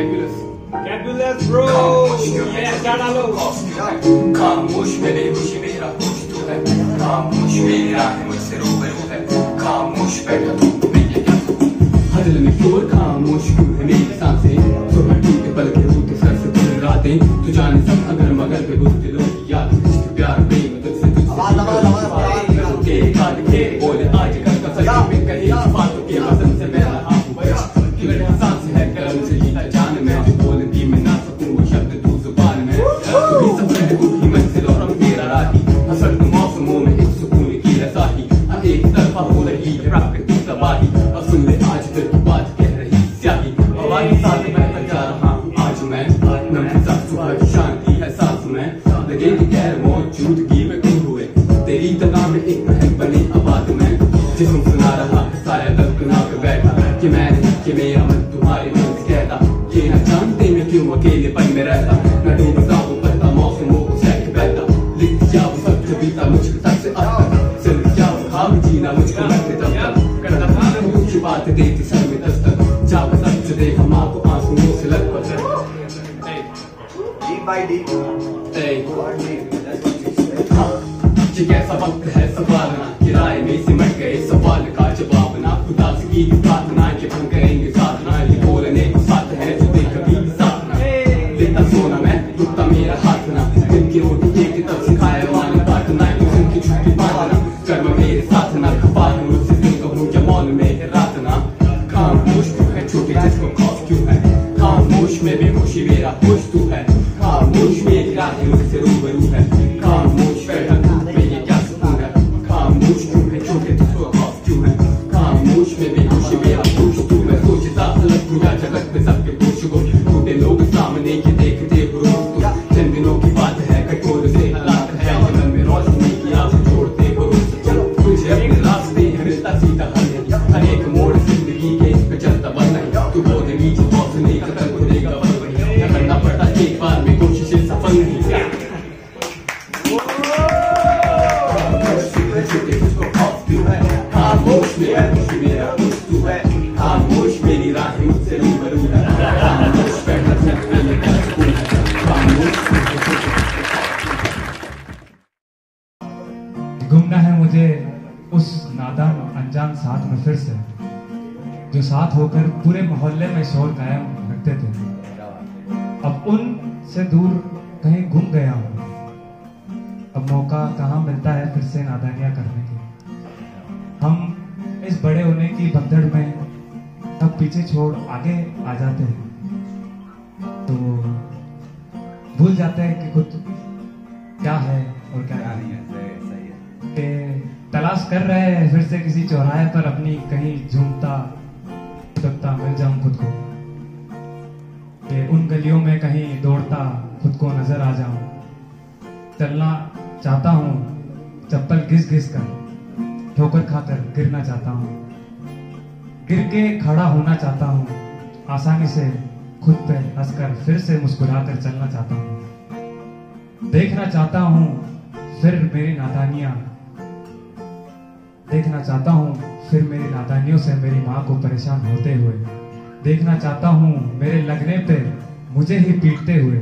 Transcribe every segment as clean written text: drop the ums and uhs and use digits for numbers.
कैबुलस bro, ये अच्छा डालो। खामोश में बेहोशी मेरा होश तू है, खामोश मेरी राहें मुझसे रूबरू है, खामोश बैठा तू मैं ये क्या कहूं। हर दिल में शोर खामोश क्यों है मेरी सांसें, सुबह टूटे पल के रूठे सर से दिन रातें, तू जाने सब अगर मगर पे उस दिलों की याद, इश्क प्यार प्रेम तुझसे के काट के बोले आज कल का सच में कहीं बातों के वजन से मैं रहा हूँ मेरा सांस है कलम से जीता जान में, जो बोलती मैं ना सकूं वो शब्द तू जुबान में, तू ही सफर है तू ही मंजिल और हम तेरा राही, हसर तुम मौसमों में एक सुकून की रसाही, एक तरफा हो रही है प्राकृतिक तबाही, अब सुन ले आज फिर तू बात कह रही स्याही, हवा के साथ बहकर जा रहा हूँ आज मैं, नम सा सुबह की शांति है सांस में, लगेगी गैर मौजूदगी में गुम हुए, तेरी तगा में एक महक बनी आबाद में, जिसम सुना रहा है साया दर्द बना के बैठा, कि मैं नहीं कि मेरा मन तुम्हारे मन से कहता, ये न जानते मैं क्यों अकेले पन में रहता, न डूबता हूँ पता मौसमों को सह के बहता, लिख दिया वो सब जो बीता मुझको तक से अब तक, सिर्फ क्या वो ख्वाब जीना मुझको लगते तब तक, करता था कुछ बात देती सर में दस्तक, जा बसक जो देखा माँ को आंसुओं से लटपट, ये कैसा वक्त है सवाल ना, किराए में सिमट गए सवाल का जवाब ना, खुदा से की प्रार्थना कि हम करेंगे साथ ना, ये बोलने को साथ है जो दे कभी भी साथ ना, लेता सोना मैं रुकता मेरा हाथ ना, दिन की रोटी एक तब सिखाया माने बांटना, दिन की छुट्टी बांटना, कर्म मेरे साथ ना, खपा है मुझसे दिन कहूँ या मौन में है रात ना, खामोश क्यों है छोटे जिसको खौफ क्यों है, खामोश में बेहोशी मेरा होश तू है, खामोश मेरी राहें मुझसे रूबरू है, खामोश बैठा मैं ये क्या सुकून है, खामोश क्यों है छोटे जिसको खौफ क्यों है, खामोश में बेहोशी मेरा होश तू, मैं सोचता अलग दुनिया जगत में सबके होश को, छोटे लोग सामने ये देखते हो रोज तू, चंद दिनों की बात है कठोर से हालात है, मन में रोशनी की आँख छोड़ते हो रोज, तुझे अपने रास्ते है मिलता सीधा हर एक मोड़ जिंदगी के पे चलता बन नहीं, तू बोले नीचे पहुंचने का कल खुलेगा बल वही, करना पड़ता एक बार में कोशिशें सफल नहीं, खामोश मेरा खुशी मेरा खुश तू है, खामोश मेरी राहें मुझसे रूबरू है, खामोश बैठा मैं ये क्या सुकून है, खामोश। घूमना है मुझे उस नादान अनजान साथ में फिर से, जो साथ होकर पूरे मोहल्ले में शोर कायम रखते थे, अब उन से दूर कहीं घूम गया हूँ, अब मौका कहाँ मिलता है फिर से नादानियां करने की, हम इस बड़े होने की भगदड़ में तब पीछे छोड़ आगे आ जाते हैं, तो भूल जाते हैं कि खुद क्या है और क्या नहीं है, कि तलाश कर रहे हैं फिर से किसी चौराहे पर अपनी कहीं झूमता भटकता मिल जाऊं खुद को, कि उन गलियों में कहीं दौड़ता खुद को नजर आ जाऊं, चलना चाहता हूं चप्पल घिस घिस कर, ठोकर खाकर गिरना चाहता हूं, गिर के खड़ा होना चाहता हूं, आसानी से खुद पे हंसकर फिर से मुस्कुराकर चलना चाहता हूं, देखना चाहता हूं फिर मेरी नादानियां, देखना चाहता हूं फिर मेरी नादानियों से मेरी माँ को परेशान होते हुए, देखना चाहता हूं मेरे लगने पे मुझे ही पीटते हुए,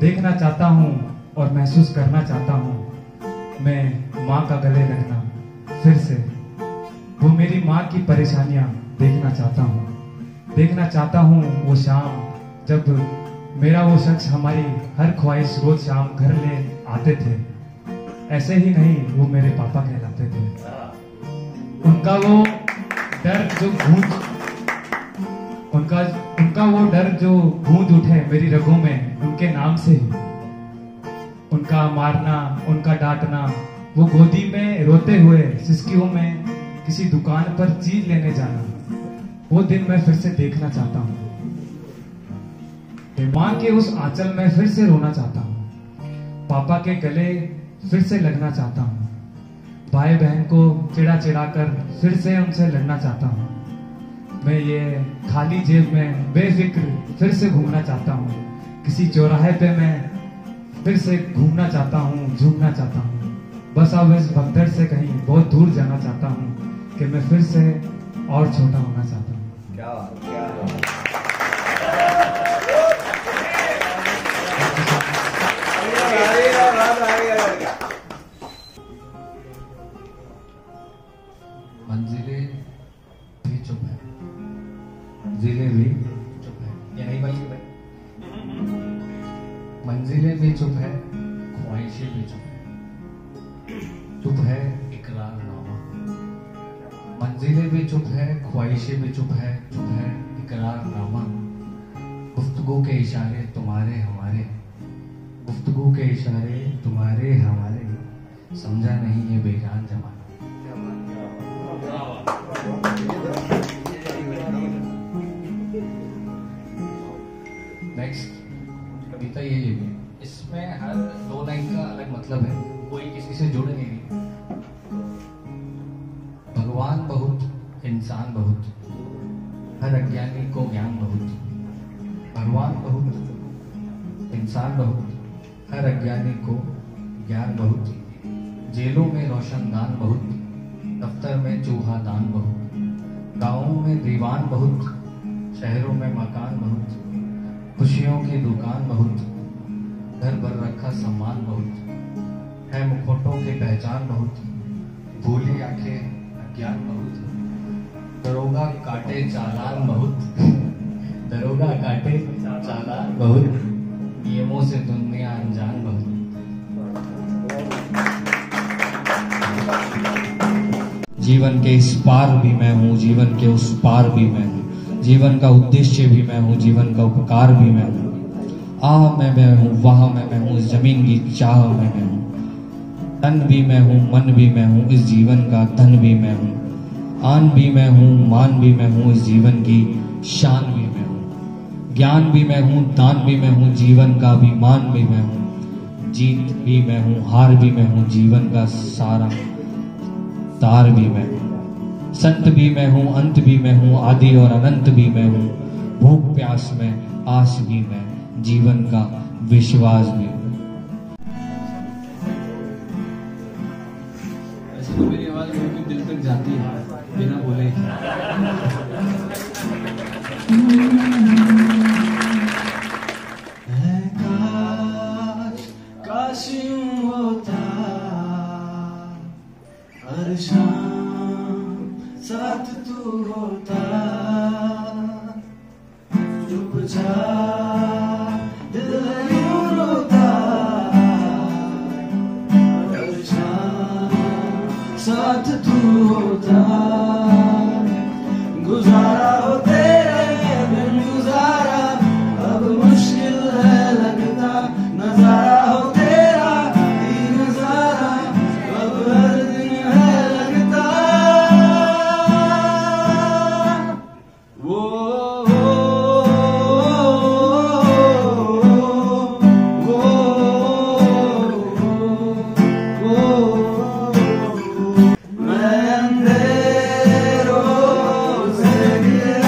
देखना चाहता हूं और महसूस करना चाहता हूं मैं माँ का गले लगना फिर से, वो मेरी माँ की परेशानियां देखना चाहता हूँ, देखना चाहता हूँ वो शाम जब मेरा वो शख्स हमारी हर ख्वाहिश रोज शाम घर ले आते थे, ऐसे ही नहीं वो मेरे पापा कहलाते थे, उनका वो डर जो गूंज उनका वो डर जो गूंज उठे मेरी रगों में उनके नाम से ही, उनका मारना उनका डांटना, वो गोदी में रोते हुए सिसकियों में किसी दुकान पर चीज लेने जाना, वो दिन मैं फिर से देखना चाहता हूँ, माँ के उस आंचल में फिर से रोना चाहता हूँ, पापा के गले फिर से लगना चाहता हूँ, भाई बहन को चिढ़ा चिढ़ा कर फिर से उनसे लड़ना चाहता हूँ, मैं ये खाली जेब में बेफिक्र फिर से घूमना चाहता हूँ, किसी चौराहे पे मैं फिर से घूमना चाहता हूँ, झूमना चाहता हूँ, बस अब इस भगदड़ से कहीं बहुत दूर जाना चाहता हूँ कि मैं फिर से और छोटा होना चाहता हूँ। क्या मंजिलें भी चुप है, मंजिलें भी चुप है। ये नहीं भाई, मंजिलें भी चुप है, ख्वाहिशें भी चुप है, चुप है इकरारनामा। मंजिलें भी चुप है, ख्वाहिशें भी चुप है, चुप है इकरारनामा। गुफ्तगू के इशारे तुम्हारे हमारे, गुफ्तगू के इशारे तुम्हारे हमारे, समझा नहीं ये बेजान जमाना। नेक्स्ट कविता ये लिखी, इसमें हर 2 लाइन का अलग मतलब है, कोई किसी से जुड़ नहीं रही। भगवान बहुत, इंसान बहुत, हर अज्ञानी को ज्ञान बहुत। भगवान बहुत, इंसान बहुत, हर अज्ञानी को ज्ञान बहुत। जेलों में रोशनदान बहुत, दफ्तर में चूहा दान बहुत। गाँवों में दीवान बहुत, शहरों में मकान बहुत। खुशियों की दुकान बहुत, घर भर रखा सामान बहुत। है मुखौटों की पहचान बहुत, भूली आंखें अज्ञान बहुत। दरोगा काटे चालान बहुत, दरोगा काटे चालान बहुत। नियमों से दुनिया अनजान बहुत। जीवन के इस पार भी मैं हूँ, जीवन के उस पार भी मैं हूँ। जीवन का उद्देश्य भी मैं हूँ, जीवन का उपकार भी मैं हूँ। मैं हूँ, वहाँ मैं हूँ, इस जमीन की चाह में मैं हूँ। तन भी मैं हूँ, मन भी मैं हूँ, इस जीवन का धन भी मैं हूँ। आन भी मैं हूँ, मान भी मैं हूँ, इस जीवन की शान भी मैं हूँ। ज्ञान भी मैं हूँ, दान भी मैं हूँ, जीवन का अभिमान भी मैं हूँ। जीत भी मैं हूँ, हार भी मैं हूँ, जीवन का सारा तार भी मैं हूँ। संत भी मैं हूँ, अंत भी मैं हूँ, आदि और अनंत भी मैं हूँ। भूख प्यास में आस भी मैं, जीवन का विश्वास भी। ऐसे तो मेरी आवाज बिल्कुल दिल तक जाती है बिना बोले। काश यूं होता हर शाम साथ तू होता, चुपचाप दिल यूं रोता हर शाम साथ तू होता। गुजारा हो तेरे बिन गुजारा अब मुश्किल है लगता। नजारा हो तेरा ही नजारा अब हर दिन है लगता। वो मैं अंधेरों से गिरे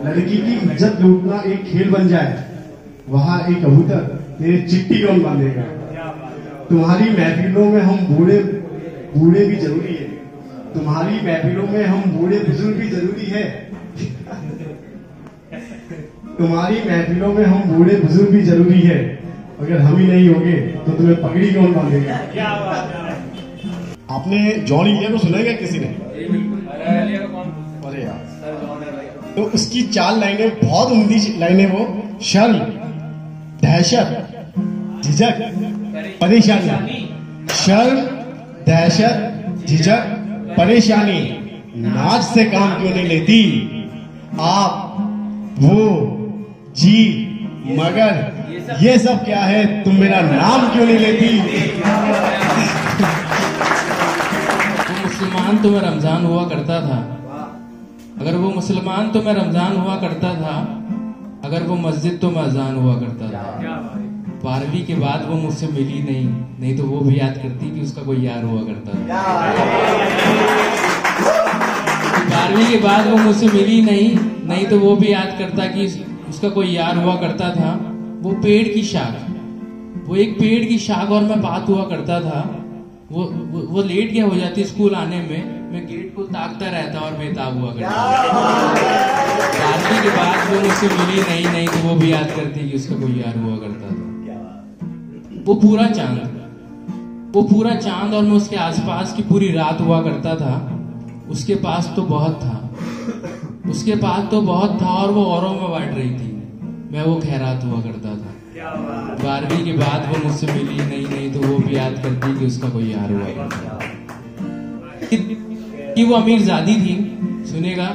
लड़की की इज्जत लूटना एक खेल बन जाए, वहाँ एक कबूतर तेरे चिट्ठी कौन बांधेगा। तुम्हारी महफिलों में हम बूढ़े भी जरूरी है, तुम्हारी महफिलों में हम बूढ़े बुजुर्ग भी जरूरी है, तुम्हारी महफिलों में हम बूढ़े बुजुर्ग भी जरूरी है। अगर हम ही नहीं होंगे तो तुम्हें पगड़ी कौन बांधेगा। आपने जॉन इंडिया को सुना क्या किसी ने? अरे यार, तो उसकी 4 लाइनें बहुत उम्दी लाइनें वो, शर्म, दहशत, झिझक, परेशानी। शर्म, दहशत, झिझक, परेशानी। नाच से काम क्यों नहीं लेती आप, वो, जी, मगर ये सब क्या है, तुम मेरा नाम क्यों नहीं लेती। मुसलमान तो मैं रमजान हुआ करता था, अगर वो मुसलमान तो मैं रमजान हुआ करता था, अगर वो मस्जिद तो मैं अजान हुआ करता था। 12वीं के बाद वो मुझसे मिली नहीं तो वो भी याद करती कि उसका कोई यार हुआ करता था। 12वीं के बाद वो मुझसे मिली नहीं तो वो भी याद करता कि उसका कोई यार हुआ करता था। वो पेड़ की शाख, वो एक पेड़ की शाख और मैं बात हुआ करता था। वो लेट गया हो जाती स्कूल आने में, मैं गेट को ताकता रहता और बेताब हुआ करता। 12वीं के बाद वो मुझसे मिली नहीं तो वो भी याद करती कि उसका कोई यार हुआ करता था। वो पूरा चांद और मैं उसके आसपास की पूरी रात हुआ करता था। उसके पास तो बहुत था और वो औरों में बांट रही थी, मैं वो खैरात हुआ करता था। 12वीं के बाद वो मुझसे मिली नहीं तो वो भी याद करती कि उसका कोई यार हुआ करता था। कि वो अमीरजादी थी, सुनेगा,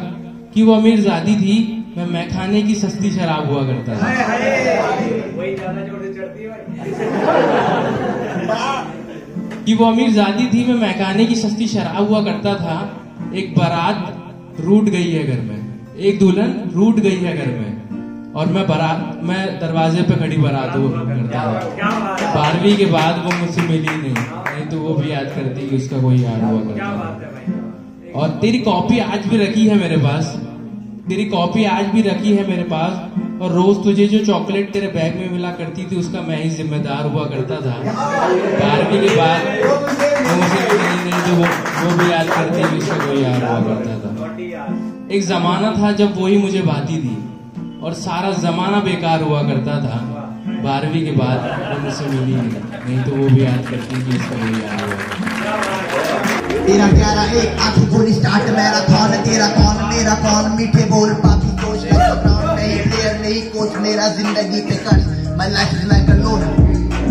कि वो अमीरजादी थी, मैं मैखाने की सस्ती शराब हुआ करता था। कि वो अमीरजादी थी, मैं मैखाने की सस्ती शराब हुआ करता था। एक बारात रूठ गई है घर में, एक दुल्हन रूठ गई है घर में, और मैं दरवाजे पे खड़ी बारात हुआ करता था। 12वीं के बाद वो मुझसे मिली नहीं तो वो भी याद करती कि उसका कोई यार हुआ करता था। और तेरी कॉपी आज भी रखी है मेरे पास, और रोज तुझे जो चॉकलेट तेरे बैग में मिला करती थी उसका मैं ही जिम्मेदार हुआ करता था। 12वीं के बाद मुझसे नहीं तो वो भी याद करती कि उसका कोई यार हुआ करता था। एक जमाना था जब वही मुझे भाती थी और सारा जमाना बेकार हुआ करता था। 12वीं के बाद वो मुझसे मिली नहीं तो वो भी याद करती कि उसका कोई यार हुआ करता। तेरा प्यारा एक आंखों गोली स्टार्ट मैराथन, तेरा कौन मेरा कौन, मीठे बोल पापी कोच, नहीं प्लेयर नहीं कोच, मेरा जिंदगी पे कर्ज, my life is like a loan.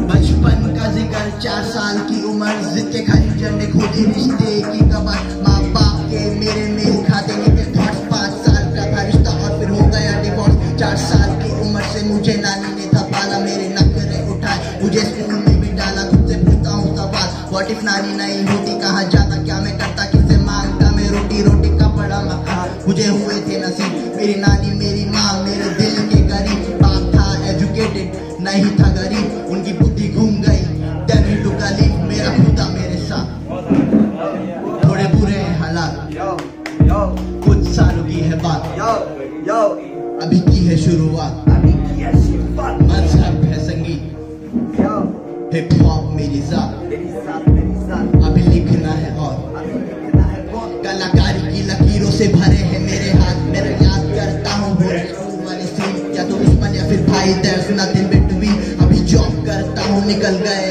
बचपन का जिक्र, 4 साल की उम्र, जिद के खंजर ने खोदी रिश्ते की कमर, माँ बाप के मेरे मेल खाते में थे थॉट्स। 5 साल का था रिश्ता और फिर हो गया डिवोर्स। 4 साल की उम्र से मुझे नानी ने था पाला, मेरे नखरे उठाए, मुझे स्कूल में भी डाला। खुद से पूछता हूँ सवाल, व्हाट इफ नानी नहीं होती, कहाँ जाता, क्या मैं करता, किससे मांगता मैं रोटी का बड़ा मकान। मुझे हुए थे नसीब, मेरी नानी मेरी माँ मेरे दिल के करीब। बाप था एजुकेटेड, नहीं था गरीब, उनकी बुद्धि घूम गई, देन टू गली। मेरा खुदा मेरे साथ, थोड़े बुरे हालात, कुछ सालों की है बात, अभी की है शुरुआत। मजहब है संगीत, हिप हॉप मेरी जात, अभी लिखना है और कलाकारी की लकीरों से भरे हैं मेरे हाथ। मेरा याद करता हूँ स्कूल वाले सीन, या तो दुश्मन या फिर भाई, there's nothing between। अभी जॉब करता हूँ, निकल गए